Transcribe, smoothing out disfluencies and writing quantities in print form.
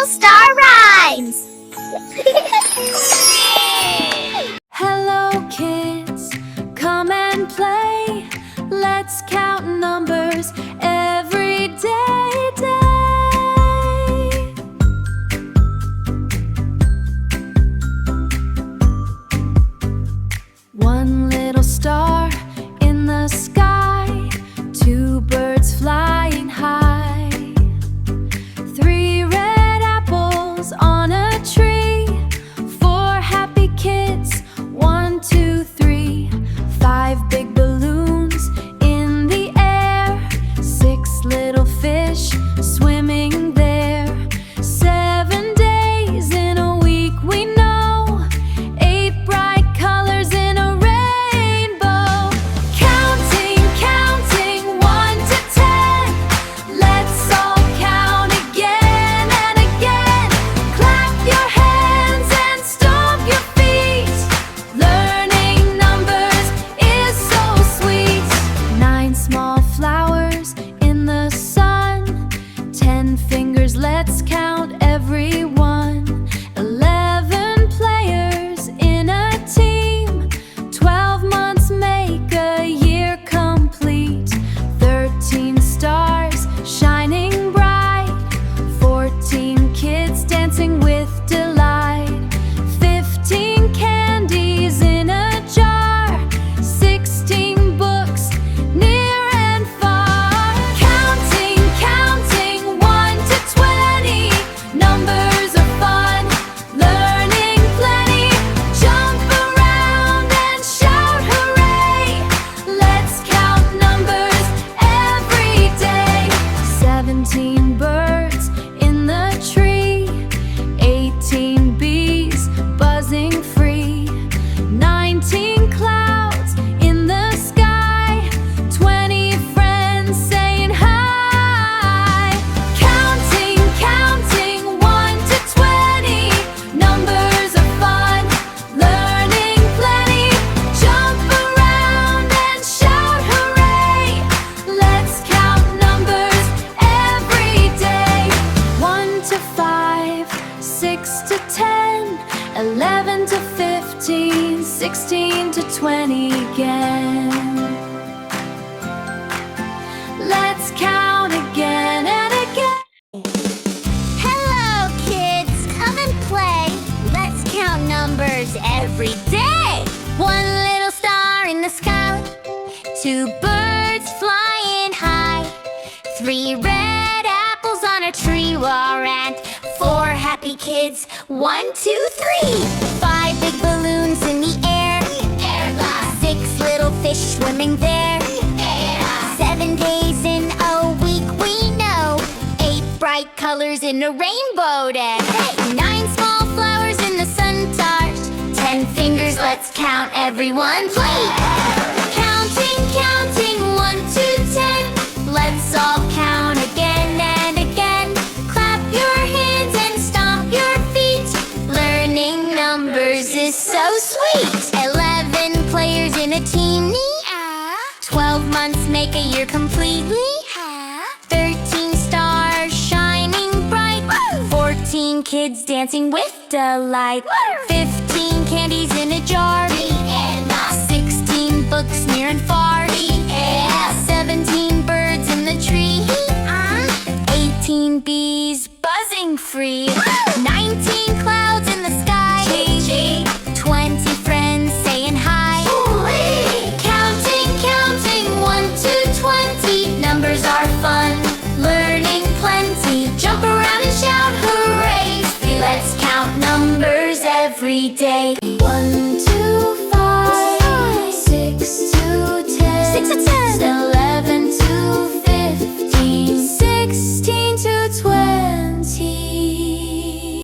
Little Star Rhymes! Hello kids, come and play. Let's count numbers every day. One little star in the sky, two birds flying high, three red apples on a tree, four happy kids, 1, 2, 3, five big balloons in the air, six little fish swimming there, 7 days in a week we know, 8 bright colors in a rainbow. Counting, counting, 1 to 10. Let's all count again and again. Clap your hands and stomp your feet. Learning numbers is so sweet. 9 small flowers in the sun, 10 fingers, let's count every one. 11 players in a team, 12 months make a year complete. 13 stars shining bright, 14 kids dancing with delight. 15 candies in a jar, 16 books near and far. Counting, counting, 1 to 20. Numbers are fun, learning plenty. Jump around and shout hooray. Let's count numbers every day. 17 birds in the tree, 18 bees buzzing free, 19 clouds in the sky, 20 friends saying hi. Counting, counting, 1 to 20. Numbers are fun, learning plenty. Jump around and shout hooray. Let's count numbers every day. 1 to 5, 6 to 10, 11 to 15, 16 to 20 again. Let's count again and again. Hello, kids! Come and play. Let's count numbers every day. 1 little star in the sky, 2 birds flying high, 3 red apples on a tree, and 4 happy kids, 1, 2, 3. 5 big balloons in the air, 6 little fish swimming there, 7 days in a week we know, 8 bright colors in a rainbow day. 9 small flowers in the sun touch, 10 fingers, let's count everyone, please. Counting, counting, 1 to 10. Let's all count again and again. Clap your hands and stomp your feet. Learning numbers is so sweet. 11 players in a team, 12 months make a year completely. 13 stars shining bright, 14 kids dancing with delight. 15 candies in a jar, 16 books near and far, 17 birds in the tree, 18 bees buzzing free, 19 clouds in the sky, 20 friends saying hi. Counting, counting, 1 to 20. Numbers are fun, learning plenty. Jump around and shout hooray. Let's count numbers every day. 1 to 5, 6 to 10, 6 to 10.